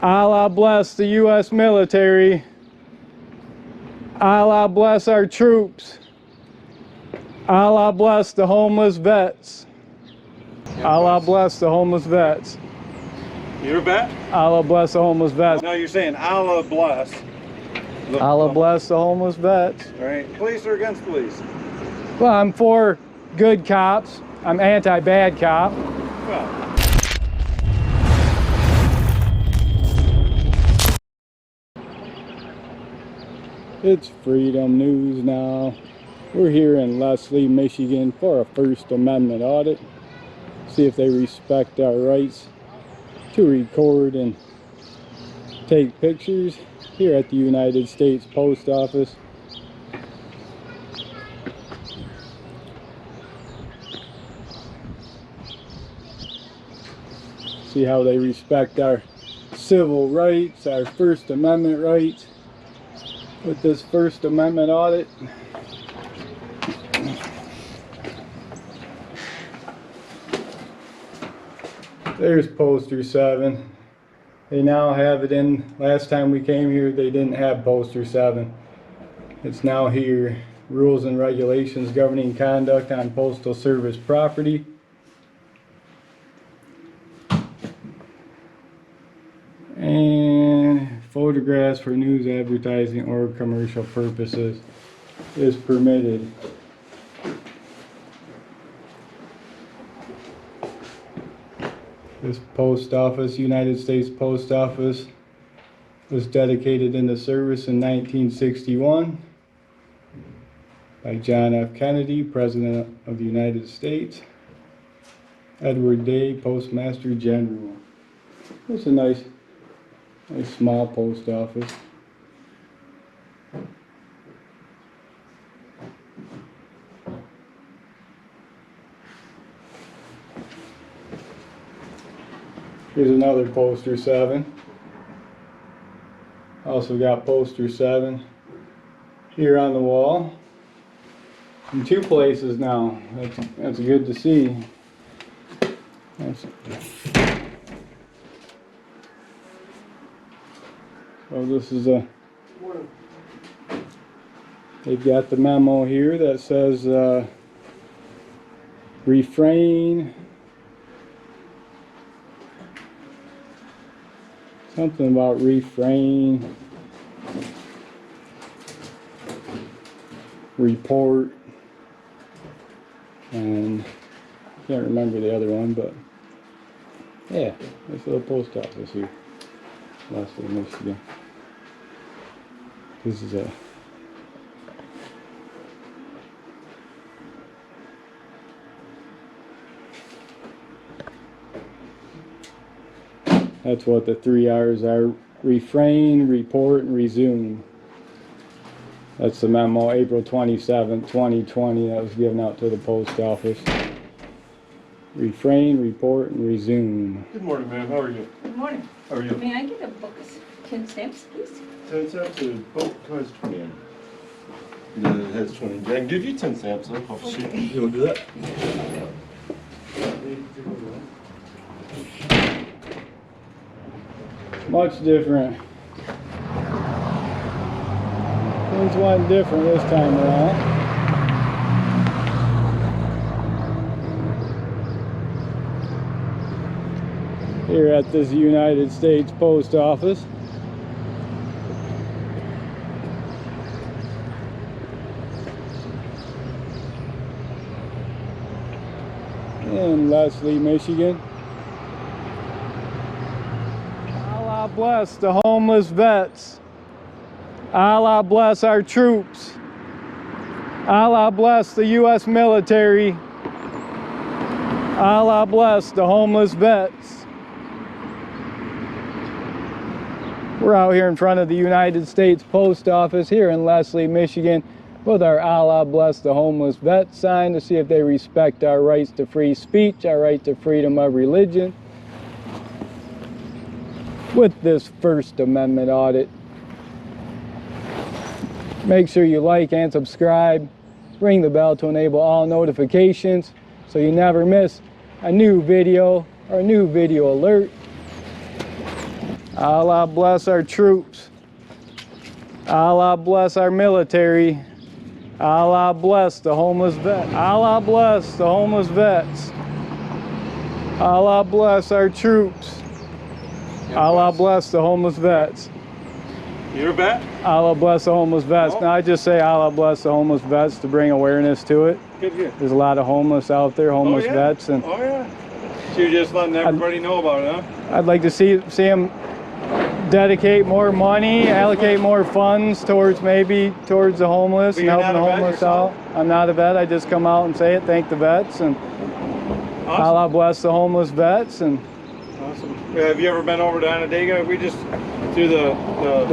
Allah bless the U.S. military. Allah bless our troops. Allah bless the homeless vets. Allah bless the homeless vets. You're a vet? Allah bless the homeless vets. No, you're saying Allah bless. Allah bless the homeless vets. All right. Police or against police? Well, I'm for good cops. I'm anti-bad cop. Well. It's Freedom News now. We're here in Leslie, Michigan for a First Amendment audit. See if they respect our rights to record and take pictures here at the United States Post Office. See how they respect our civil rights, our First Amendment rights with this First Amendment audit. There's poster 7. They now have it in. Last time we came here they didn't have poster 7. It's now here. Rules and regulations governing conduct on postal service property. And photographs for news, advertising, or commercial purposes is permitted. This post office, United States Post Office, was dedicated into service in 1961 by John F. Kennedy, President of the United States. Edward Day, Postmaster General. It's a nice small post office. Here's another poster 7. Also got poster 7 here on the wall. In 2 places now. That's good to see. So this is they've got the memo here that says refrain. Something about refrain, report, and I can't remember the other one, but yeah, this little post office here, Leslie, Michigan. This is a that's what the 3 R's are: refrain, report, and resume. That's the memo, April 27th, 2020, that was given out to the post office. Refrain, report, and resume. Good morning, ma'am. How are you? Good morning. How are you? May I get a book of 10 stamps, please? 10 cents? The boat has 20 in it. It has 20. I can give you 10 stamps. Okay. You want to do that? Much different. Things went different this time around. Here at this United States Post Office. In Leslie, Michigan. Allah bless the homeless vets. Allah bless our troops. Allah bless the U.S. military. Allah bless the homeless vets. We're out here in front of the United States Post Office here in Leslie, Michigan with our Allah bless the homeless vets sign to see if they respect our rights to free speech, our right to freedom of religion. With this First Amendment audit. Make sure you like and subscribe. Ring the bell to enable all notifications so you never miss a new video or a new video alert. Allah bless our troops. Allah bless our military. Allah bless the homeless vet. Allah bless the homeless vets. Allah bless our troops. Allah bless the homeless vets. You're a vet? Allah bless the homeless vets. Oh. Now I just say Allah bless the homeless vets to bring awareness to it. Good. There's a lot of homeless out there, homeless vets, and Oh yeah. So you're just letting everybody know about it, huh? I'd like to see them dedicate more money, allocate more funds towards towards the homeless But and you're helping the not a vet homeless out. yourself? I'm not a vet. I just come out and say it. Thank the vets, and Awesome. Allah bless the homeless vets and Awesome. Yeah, have you ever been over to Onondaga? We just through the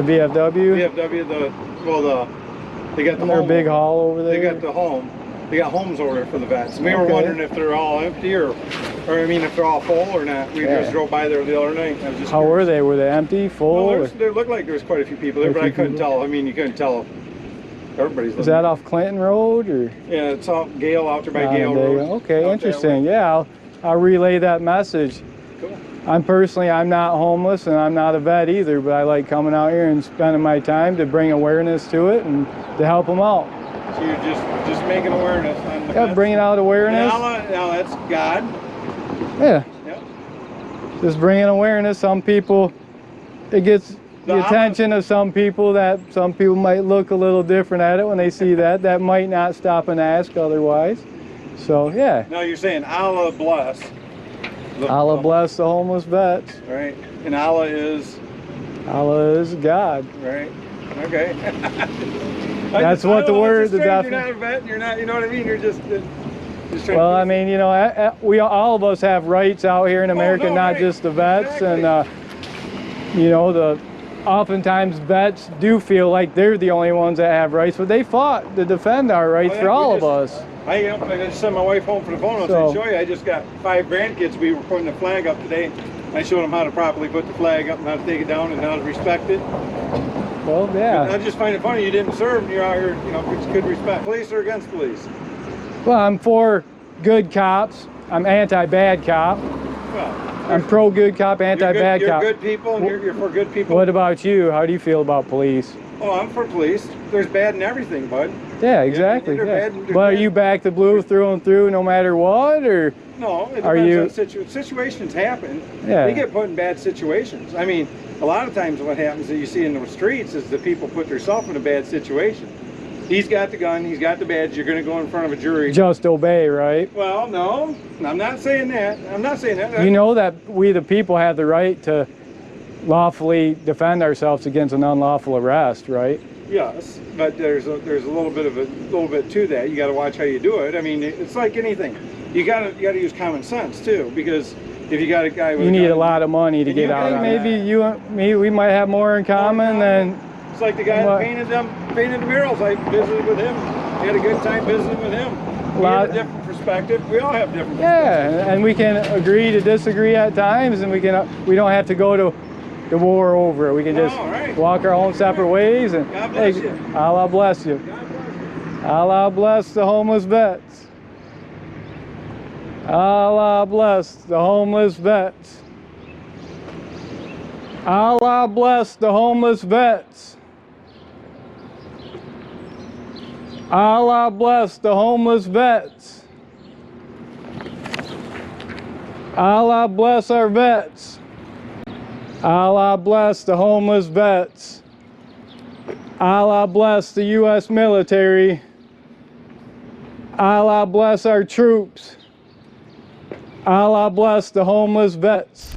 VFW. VFW, they got the Their home big over- hall over there. They got the home. They got homes over there for the vets. We were Okay. wondering if they're all empty or I mean if they're all full or not. We Yeah. just drove by there the other night. I was just How were curious. they? Were they empty, full? Well, or- they looked like there was quite a few people there, Quite a but I few couldn't people? tell. I mean, you couldn't tell. Everybody's Is that off Clinton Road or? Yeah, it's all Gale out there by Gale Onondaga? Road. Okay, Out that interesting. way. Yeah, I'll relay that message. Cool. I'm not homeless and I'm not a vet either, but I like coming out here and spending my time to bring awareness to it and to help them out. So you're just making awareness on the Yeah, vets. bringing out awareness. Now that's God. Yeah, Yep. just bringing awareness. Some people, it gets the Allah- attention of some people that some people might look a little different at it when they see that. That might not stop and ask otherwise. So yeah, Now you're saying Allah bless. Allah bless the homeless vets. Right. And Allah is Allah is God. right. Okay. That's what the word- the You're not defi- a vet. You're not. You know what I mean? You're just trying Well, to I mean, you know, we all of us have rights out here in America, no, not right. just the vets, Exactly. and you know, oftentimes vets do feel like they're the only ones that have rights, but they fought to defend our rights for all of us. I just sent my wife home for the phone. I So- said, show you. I just got 5 grandkids. We were putting the flag up today. I showed them how to properly put the flag up and how to take it down and how to respect it. Well, I yeah. just find it funny you didn't serve and you're out here, you know, it's good respect. Police or against police? Well, I'm for good cops. I'm anti-bad cop. Well, I'm pro-good cop, anti-bad you're cop. good people and you're for good people. What about you? How do you feel about police? Oh, I'm for police. There's bad in everything, bud. Yeah, exactly. they're Yeah. bad- they're But are bad. you back to blue through and through, no matter what, or? No, it Are depends you- on situations happen. Yeah. We get put in bad situations. I mean, a lot of times what happens that you see in the streets is that people put themselves in a bad situation. He's got the gun, he's got the badge, you're going to go in front of a jury. Just obey, right? Well, no, I'm not saying that. I'm not saying that. You know that we the people have the right to lawfully defend ourselves against an unlawful arrest, right? Yes, but there's a little bit to that. You got to watch how you do it. I mean, it's like anything. You got to use common sense too, because if you got a guy with You need gun, a lot of money to And get you out. think Maybe that- you and me, we might have more in common than. It's like the guy What? that painted the murals. I visited with him. We had a good time visiting with him. He Lot- had a different perspective. We all have different Yeah, perspectives. and we can agree to disagree at times, and we don't have to go to the war over it. We can just Oh, right. walk our own separate ways, and God bless hey, you. Allah bless you. God bless you. Allah bless the homeless vets. Allah bless the homeless vets. Allah bless the homeless vets. Allah bless the homeless vets. Allah bless our vets. Allah bless the homeless vets. Allah bless the U.S. military. Allah bless our troops. Allah bless the homeless vets.